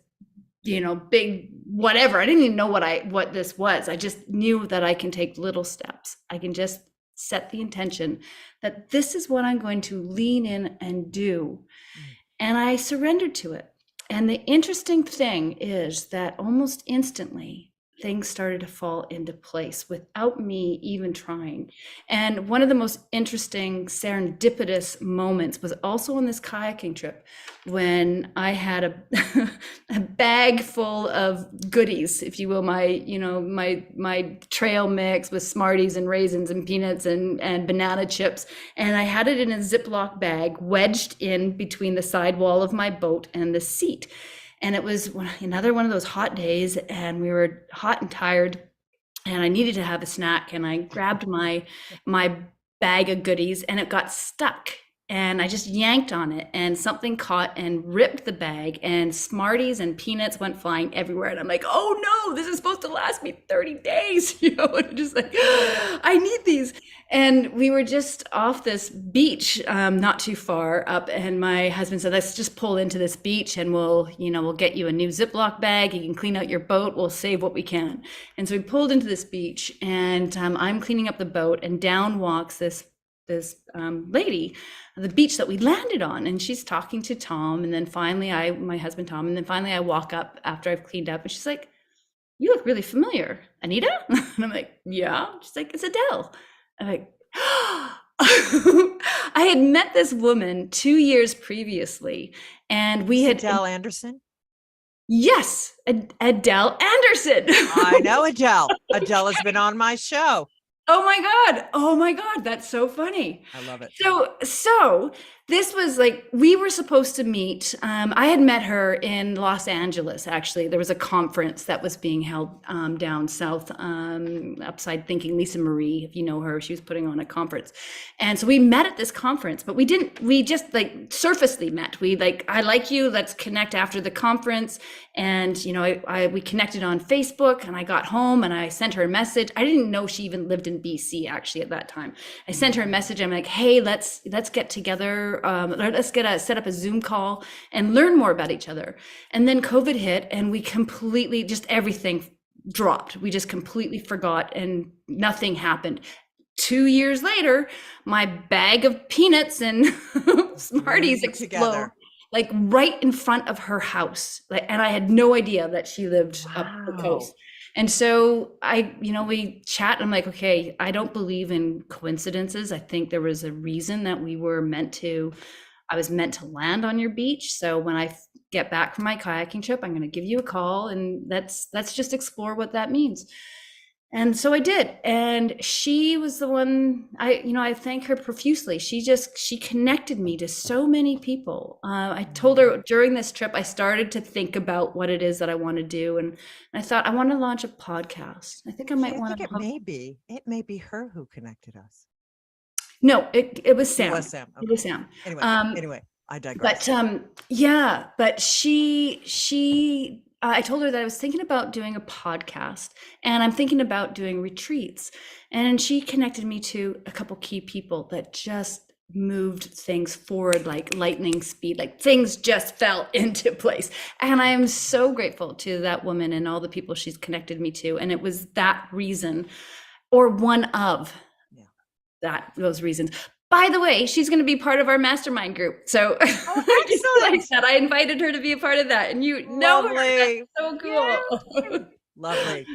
D: big whatever. I didn't even know what this was. I just knew that I can take little steps. I can just set the intention that this is what I'm going to lean in and do. And I surrendered to it. And the interesting thing is that almost instantly, things started to fall into place without me even trying. And one of the most interesting serendipitous moments was also on this kayaking trip when I had a bag full of goodies, if you will, my trail mix with Smarties and raisins and peanuts and banana chips. And I had it in a Ziploc bag wedged in between the sidewall of my boat and the seat. And it was another one of those hot days, and we were hot and tired, and I needed to have a snack. And I grabbed my bag of goodies, and it got stuck. And I just yanked on it, and something caught and ripped the bag, and Smarties and peanuts went flying everywhere. And I'm like, oh no, this is supposed to last me 30 days, and I'm just like, I need these. And we were just off this beach, not too far up. And my husband said, let's just pull into this beach, and we'll get you a new Ziploc bag. You can clean out your boat. We'll save what we can. And so we pulled into this beach, and I'm cleaning up the boat, and down walks this lady, the beach that we landed on, and she's talking to Tom. And then finally my husband Tom, and then finally I walk up after I've cleaned up, and she's like, you look really familiar, Anita. And I'm like, yeah. She's like, it's Adele. I'm like, I had met this woman 2 years previously, and we had
C: Adele Anderson.
D: Yes, Adele Anderson.
C: I know Adele. Adele has been on my show.
D: Oh my God, that's so funny.
C: I love it.
D: So this was like, we were supposed to meet. I had met her in Los Angeles, actually. There was a conference that was being held down south, upside Thinking Lisa Marie, if you know her, she was putting on a conference. And so we met at this conference, but we just like surfacely met. I like you, let's connect after the conference. And, we connected on Facebook, and I got home and I sent her a message. I didn't know she even lived in BC actually at that time. I sent her a message. I'm like, hey, let's get together. Let's set up a Zoom call and learn more about each other. And then COVID hit, and we completely, just everything dropped. We just completely forgot, and nothing happened. 2 years later, my bag of peanuts and Smarties explode, like right in front of her house. And I had no idea that she lived up the coast. And so we chat, and I'm like, okay, I don't believe in coincidences. I think there was a reason that I was meant to land on your beach. So when I get back from my kayaking trip, I'm going to give you a call, and let's just explore what that means. And so I did. And she was the one, I thank her profusely. She connected me to so many people. I told her during this trip, I started to think about what it is that I want to do. And I thought, I want to launch a podcast. I think I might want to.
C: It may be her who connected us.
D: No, it was Sam.
C: It was Sam. Okay.
D: It was Sam.
C: Anyway, I digress.
D: But she I told her that I was thinking about doing a podcast, and I'm thinking about doing retreats. And she connected me to a couple key people that just moved things forward like lightning speed, like things just fell into place. And I am so grateful to that woman and all the people she's connected me to. And it was that reason, or one of those reasons. By the way, she's going to be part of our mastermind group. So like that, I invited her to be a part of that. And you know her. That's so cool.
C: Lovely.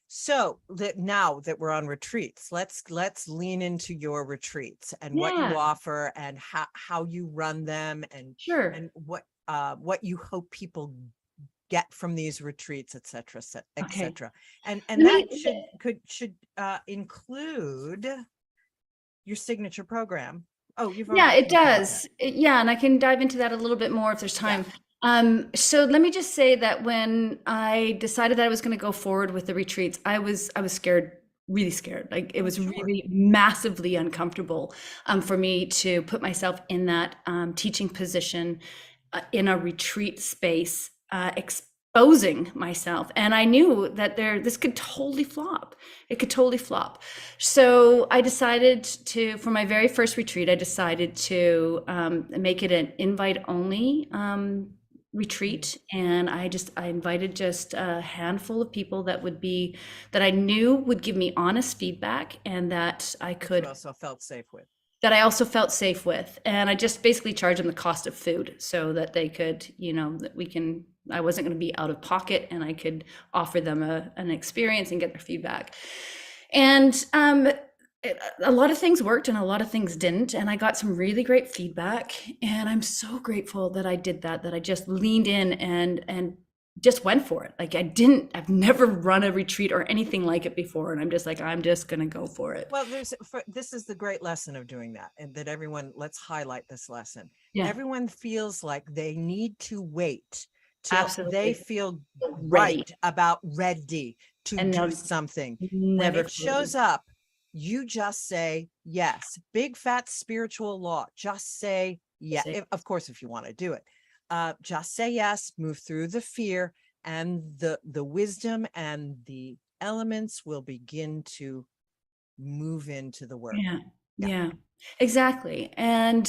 C: So now that we're on retreats, let's lean into your retreats and what you offer, and how you run them, and and what you hope people get from these retreats, et cetera, et
D: Okay.
C: cetera. And
D: Let me-
C: that should include your signature program. Oh, you've
D: Yeah,
C: already
D: it
C: talked about
D: does. Yeah, and I can dive into that a little bit more if there's time. So let me just say that when I decided that I was going to go forward with the retreats, I was scared, really scared. Like it was really massively uncomfortable for me to put myself in that teaching position in a retreat space, exposing myself. And I knew that this could totally flop. It could totally flop. So I decided to, for my very first retreat, I decided to make it an invite only retreat. And I invited just a handful of people that I knew would give me honest feedback and that I could.
C: You also felt safe with.
D: That I also felt safe with. And I just basically charged them the cost of food so that they could, I wasn't going to be out of pocket and I could offer them an experience and get their feedback. And a lot of things worked and a lot of things didn't. And I got some really great feedback. And I'm so grateful that I did that I just leaned in and just went for it. Like I've never run a retreat or anything like it before. And I'm just like, I'm just going to go for it.
C: Well, this is the great lesson of doing that. And that let's highlight this lesson.
D: Yeah.
C: Everyone feels like they need to wait till
D: Absolutely.
C: they feel
D: Ready.
C: ready to
D: And
C: do something. When
D: never
C: it shows up, you just say yes. Big fat spiritual law. Just say yes. Of course, if you want to do it. Just say yes, move through the fear, and the wisdom and the elements will begin to move into the work.
D: Yeah, exactly. And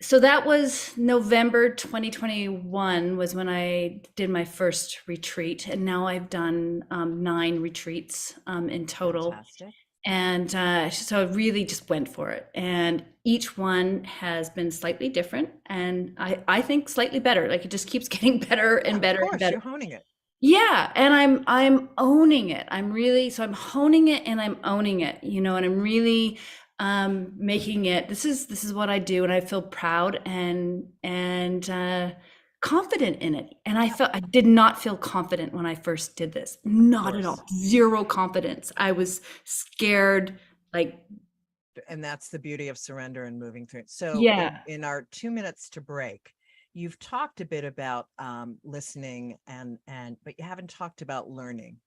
D: so that was November 2021 was when I did my first retreat. And now I've done 9 retreats in total.
C: Fantastic.
D: And so I really just went for it. And each one has been slightly different. And I think slightly better. Like it just keeps getting better and better and better.
C: You're honing it.
D: Yeah. And I'm owning it. I'm honing it and I'm owning it, and I'm really making it, this is what I do. And I feel proud and confident in it. And I did not feel confident when I first did this. Not at all. Zero confidence. I was scared,
C: and that's the beauty of surrender and moving through it. So in our 2 minutes to break, you've talked a bit about listening but you haven't talked about learning.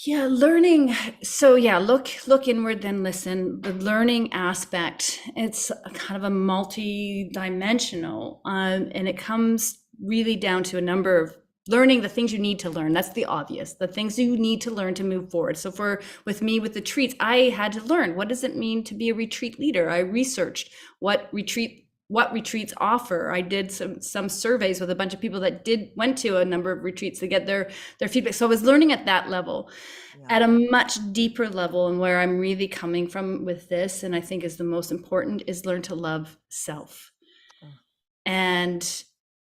D: Yeah, learning. So look inward, then listen. The learning aspect, it's kind of a multi-dimensional, and it comes really down to a number of learning the things you need to learn. That's the obvious, the things you need to learn to move forward. So with the treats, I had to learn, what does it mean to be a retreat leader? I researched what retreats offer. I did some surveys with a bunch of people that went to a number of retreats to get their feedback. So I was learning at that level. At a much deeper level, and where I'm really coming from with this, and I think is the most important, is learn to love self. And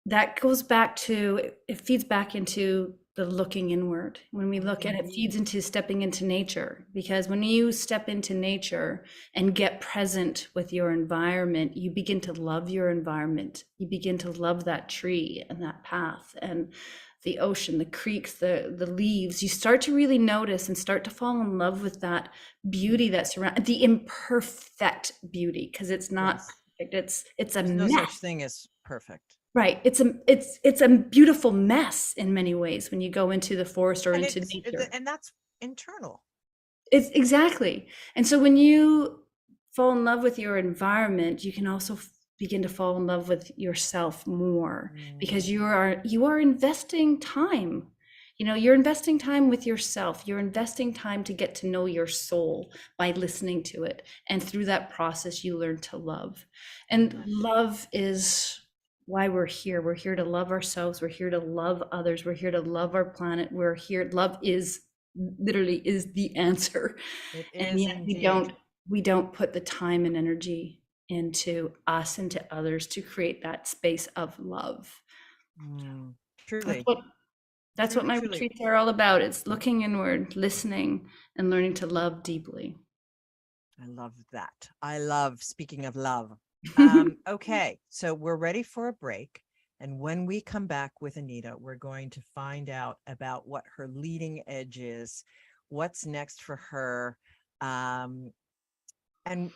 D: that goes back to, it feeds back into the looking inward. When we look at it, feeds into stepping into nature, because when you step into nature and get present with your environment, you begin to love your environment. You begin to love that tree and that path and the ocean, the creeks, the leaves. You start to really notice and start to fall in love with that beauty that surrounds, the imperfect beauty, because it's not perfect. It's a mess.
C: No such thing as perfect.
D: Right. It's a beautiful mess in many ways when you go into the forest or into nature.
C: And that's internal.
D: It's exactly. And so when you fall in love with your environment, you can also begin to fall in love with yourself more, because you are investing time. You're investing time with yourself. You're investing time to get to know your soul by listening to it. And through that process, you learn to love. And love is why we're here. We're here to love ourselves. We're here to love others. We're here to love our planet. We're here. Love is literally the answer. And yet we don't put the time and energy into us and to others to create that space of love.
C: Truly.
D: That's what my retreats are all about. It's looking inward, listening, and learning to love deeply.
C: I love that. Speaking of love. Okay, so we're ready for a break. And when we come back with Anita, we're going to find out about what her leading edge is, what's next for her. And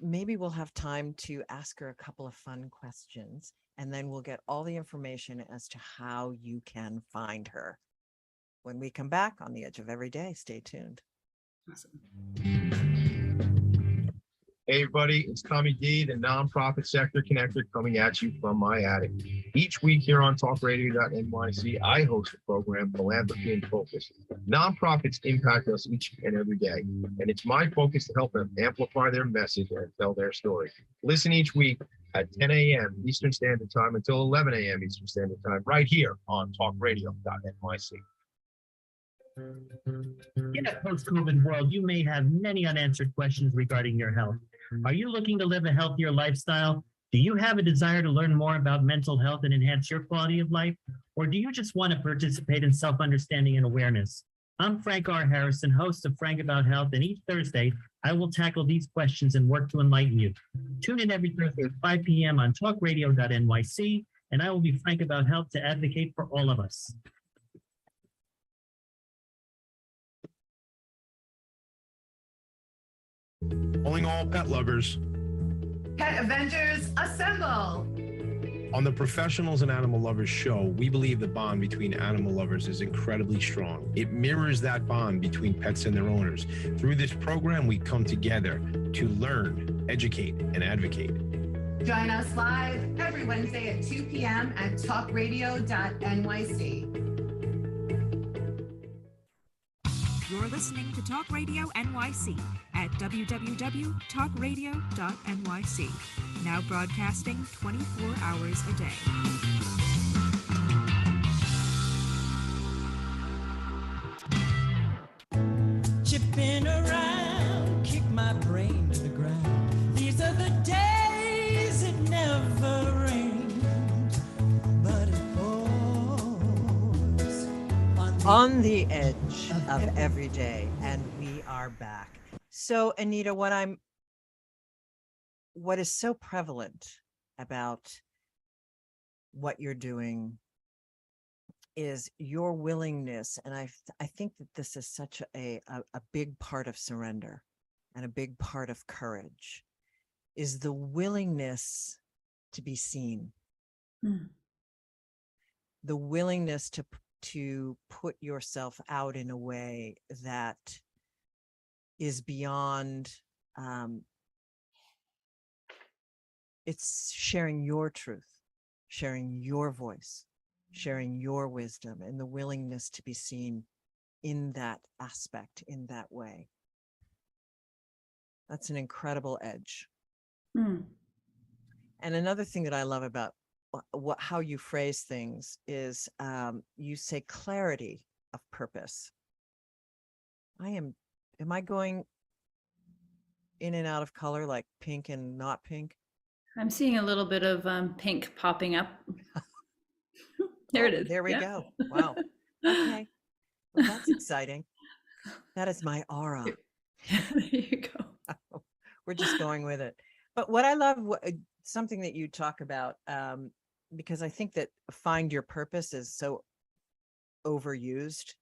C: maybe we'll have time to ask her a couple of fun questions, and then we'll get all the information as to how you can find her. When we come back on the Edge of Every Day, stay tuned.
E: Hey, everybody, it's Tommy D, the nonprofit sector connector, coming at you from my attic. Each week here on talkradio.nyc, I host a program, Philanthropy in Focus. Nonprofits impact us each and every day, and it's my focus to help them amplify their message and tell their story. Listen each week at 10 a.m. Eastern Standard Time until 11 a.m. Eastern Standard Time, right here on talkradio.nyc.
L: In a post-COVID world, you may have many unanswered questions regarding your health. Are you looking to live a healthier lifestyle? Do you have a desire to learn more about mental health and enhance your quality of life? Or do you just want to participate in self-understanding and awareness? I'm Frank R. Harrison, host of Frank About Health, and each Thursday, I will tackle these questions and work to enlighten you. Tune in every Thursday at 5 p.m. on talkradio.nyc, and I will be Frank About Health to advocate for all of us.
M: Calling all pet lovers.
N: Pet Avengers, assemble!
M: On the Professionals and Animal Lovers show, we believe the bond between animal lovers is incredibly strong. It mirrors that bond between pets and their owners. Through this program, we come together to learn, educate, and advocate.
N: Join us live every Wednesday at 2 p.m. at talkradio.nyc.
K: You're listening to Talk Radio NYC at www.talkradio.nyc. Now broadcasting 24 hours a day.
B: Chipping around, kick my brain to the ground. These are the days it never rained, but it pours
C: On the edge of every day, and we are back. So, Anita, what is so prevalent about what you're doing is your willingness, and I think that this is such a big part of surrender and a big part of courage, is the willingness to be seen, the willingness to put yourself out in a way that is beyond, it's sharing your truth, sharing your voice, sharing your wisdom, and the willingness to be seen in that aspect, in that way. That's an incredible edge. And another thing that I love about how you phrase things is you say clarity of purpose. Am I going in and out of color, like pink and not pink?
D: I'm seeing a little bit of pink popping up. There it is.
C: There we go. Wow. Okay. Well, that's exciting. That is my aura.
D: There you go.
C: We're just going with it. But what I love, something that you talk about, because I think that find your purpose is so overused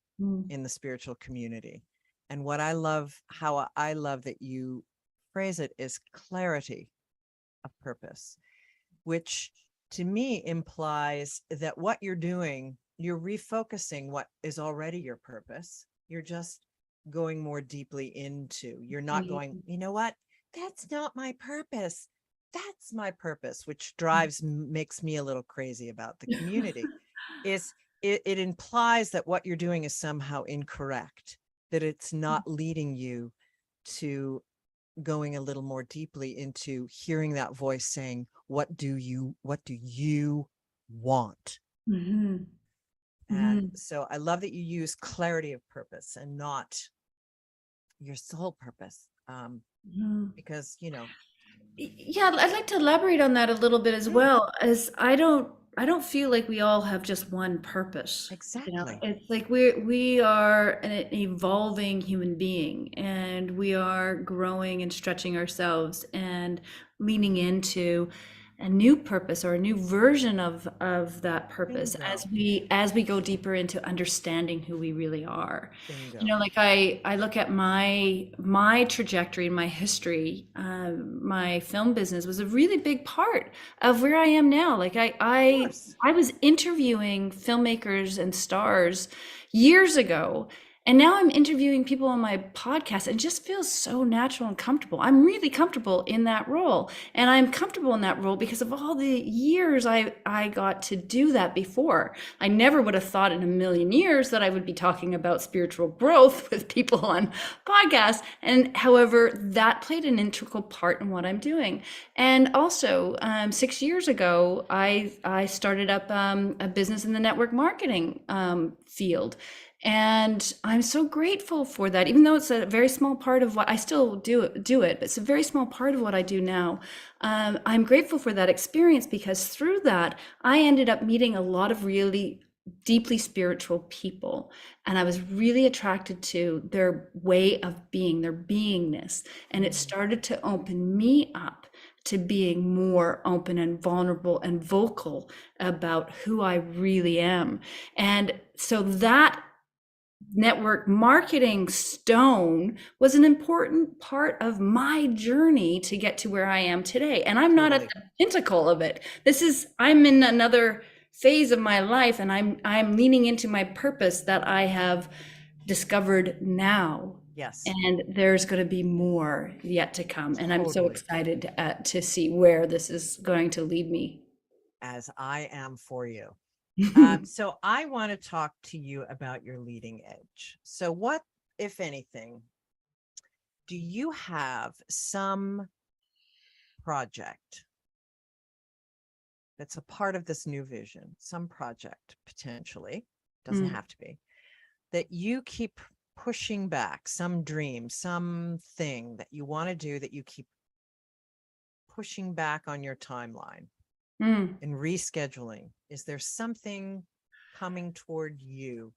C: in the spiritual community. And what I love, how I love that you phrase it, is clarity of purpose, which to me implies that what you're doing, you're refocusing what is already your purpose. You're just going more deeply into, you're not going, you know what, that's not my purpose. That's my purpose, which makes me a little crazy about the community. It implies that what you're doing is somehow incorrect, that it's not leading you to going a little more deeply into hearing that voice saying, what do you want? And so I love that you use clarity of purpose and not your sole purpose, because,
D: Yeah, I'd like to elaborate on that a little bit as well, as I don't feel like we all have just one purpose.
C: Exactly.
D: It's like we are an evolving human being, and we are growing and stretching ourselves and leaning into a new purpose or a new version of that purpose
C: Bingo.
D: as we go deeper into understanding who we really are.
C: Bingo.
D: You know, like I look at my trajectory and my history. My film business was a really big part of where I am now. Like I was interviewing filmmakers and stars years ago, and now I'm interviewing people on my podcast, and it just feels so natural and comfortable. I'm really comfortable in that role. And I'm comfortable in that role because of all the years I got to do that before. I never would have thought in a million years that I would be talking about spiritual growth with people on podcasts. And however, that played an integral part in what I'm doing. And also, 6 years ago, I started up a business in the network marketing field. And I'm so grateful for that, even though it's a very small part of what I still do it, but it's a very small part of what I do now. I'm grateful for that experience because through that, I ended up meeting a lot of really deeply spiritual people. And I was really attracted to their way of being, their beingness. And it started to open me up to being more open and vulnerable and vocal about who I really am. And so that network marketing stone was an important part of my journey to get to where I am today. And I'm not at the pinnacle of it. I'm in another phase of my life, and I'm leaning into my purpose that I have discovered now.
C: Yes.
D: And there's going to be more yet to come. And I'm so excited to see where this is going to lead me.
C: As I am for you. So I want to talk to you about your leading edge. So what, if anything, do you have some project that's a part of this new vision, some project potentially, doesn't have to be, that you keep pushing back, some dream, something that you want to do that you keep pushing back on your timeline? And rescheduling? Is there something coming toward you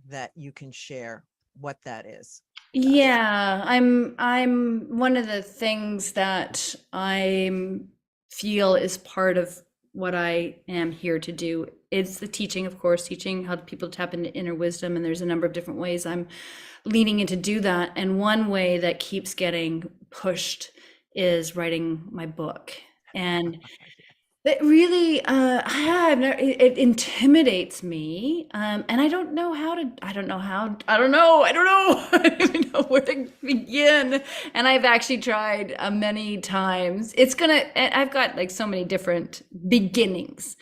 C: that you can share what that is?
D: Yeah, I'm one of the things that I feel is part of what I am here to do. It's the teaching, of course, teaching how people tap into inner wisdom. And there's a number of different ways I'm leaning in to do that. And one way that keeps getting pushed is writing my book. And it really, it intimidates me, and I don't know I don't know where to begin. And I've actually tried many times. I've got like so many different beginnings,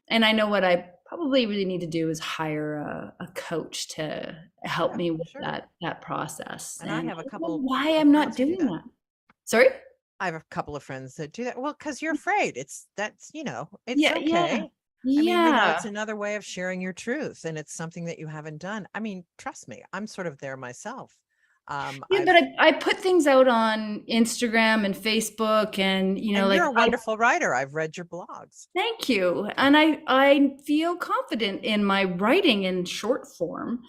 D: and I know what I probably really need to do is hire a coach to help me with that process.
C: And I have a couple.
D: Why I'm not doing that? Sorry.
C: I have a couple of friends that do that. Well, because you're afraid. It's okay.
D: Yeah.
C: I mean, it's another way of sharing your truth, and it's something that you haven't done. I mean, trust me, I'm sort of there myself.
D: But I put things out on Instagram and Facebook, and
C: you're a wonderful writer. I've read your blogs.
D: Thank you, and I feel confident in my writing in short form.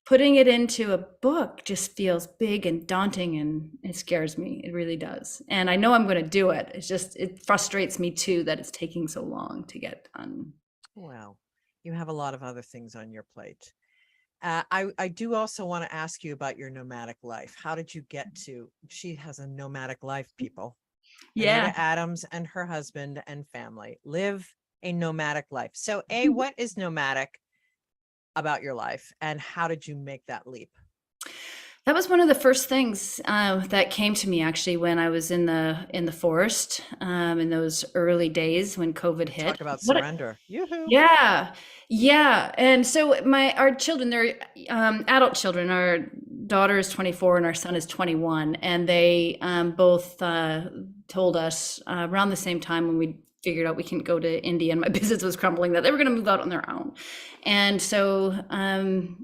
D: Putting it into a book just feels big and daunting, and it scares me. It really does. And I know I'm going to do it. It frustrates me too that it's taking so long to get done.
C: Well, you have a lot of other things on your plate. I do also want to ask you about your nomadic life. How did you get to? She has a nomadic life, people.
D: Yeah.
C: Anita Adams and her husband and family live a nomadic life. So, what is nomadic about your life, and how did you make that leap?
D: That was one of the first things that came to me actually when I was in the forest in those early days when COVID hit.
C: Talk about surrender.
D: Yeah. And so our children, they're adult children. Our daughter is 24 and our son is 21, and they both told us around the same time when we figured out we couldn't go to India and my business was crumbling, that they were going to move out on their own. And so I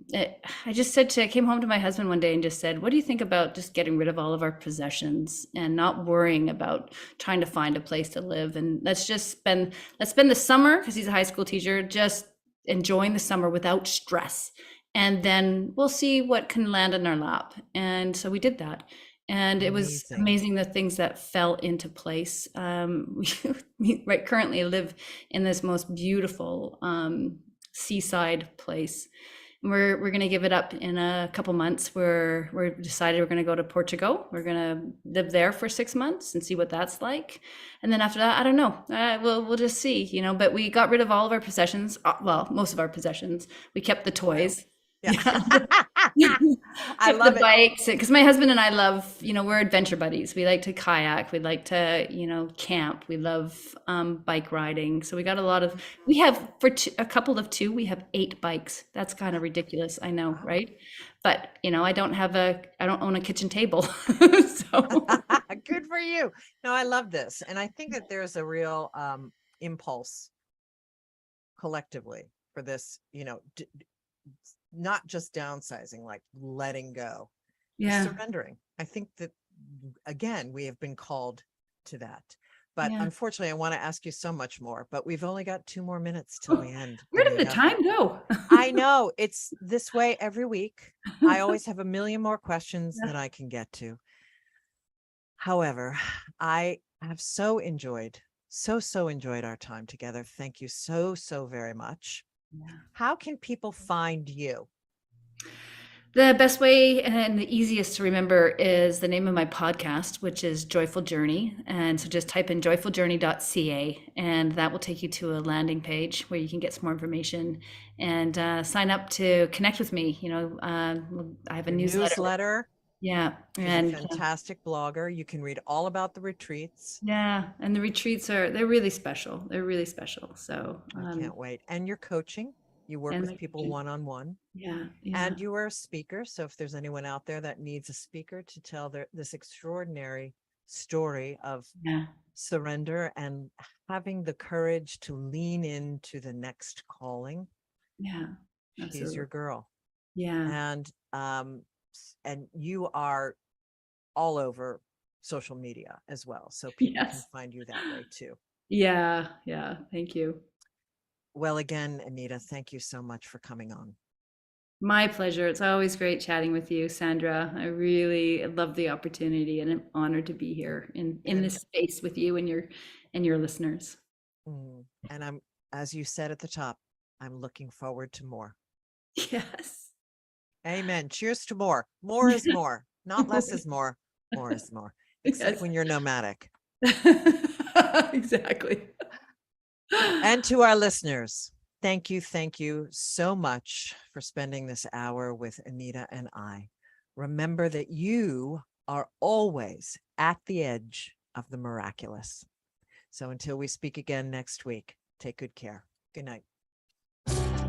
D: came home to my husband one day and just said, what do you think about just getting rid of all of our possessions and not worrying about trying to find a place to live? And let's spend the summer, because he's a high school teacher, just enjoying the summer without stress. And then we'll see what can land in our lap. And so we did that. And it was amazing the things that fell into place. We right currently live in this most beautiful seaside place. We're going to give it up in a couple months. We're decided we're going to go to Portugal. We're going to live there for 6 months and see what that's like. And then after that, I don't know. We'll just see, you know. But we got rid of all of our possessions. Well, most of our possessions. We kept the toys.
C: Yeah.
D: I love the bikes, because my husband and I love, you know, we're adventure buddies. We like to kayak. We like to, you know, camp. We love bike riding. So we got a lot of, we have for a couple of two, we have 8 bikes. That's kind of ridiculous. I know, right? But, you know, I don't own a kitchen table. So
C: good for you. No, I love this. And I think that there's a real impulse collectively for this, you know, not just downsizing, like letting go, surrendering. I think that, again, we have been called to that. But unfortunately, I want to ask you so much more, but we've only got 2 more minutes till the end.
D: Where did the time go?
C: I know, it's this way every week. I always have a million more questions than I can get to. However, I have so enjoyed our time together. Thank you so very much. How can people find you?
D: The best way and the easiest to remember is the name of my podcast, which is Joyful Journey. And so just type in joyfuljourney.ca, and that will take you to a landing page where you can get some more information and sign up to connect with me. You know, I have a newsletter. Yeah.
C: And a fantastic blogger. You can read all about the retreats.
D: Yeah. And the retreats they're really special. They're really special. So
C: I can't wait. And you're coaching. You work with people one-on-one.
D: Yeah.
C: And you are a speaker. So if there's anyone out there that needs a speaker to tell this extraordinary story of surrender and having the courage to lean into the next calling.
D: Yeah.
C: She's your girl.
D: Yeah.
C: And you are all over social media as well. So people can find you that way too.
D: Yeah. Yeah. Thank you.
C: Well, again, Anita, thank you so much for coming on.
D: My pleasure. It's always great chatting with you, Sandra. I really love the opportunity, and I'm honored to be here in this space with you and your listeners.
C: And I'm, as you said at the top, I'm looking forward to more.
D: Yes.
C: Amen. Cheers to more. More is more. Not less is more. More is more. Except when you're nomadic.
D: Exactly.
C: And to our listeners, thank you so much for spending this hour with Anita and I. Remember that you are always at the edge of the miraculous. So until we speak again next week, take good care. Good night.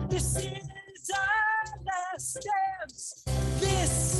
B: This is our last dance. This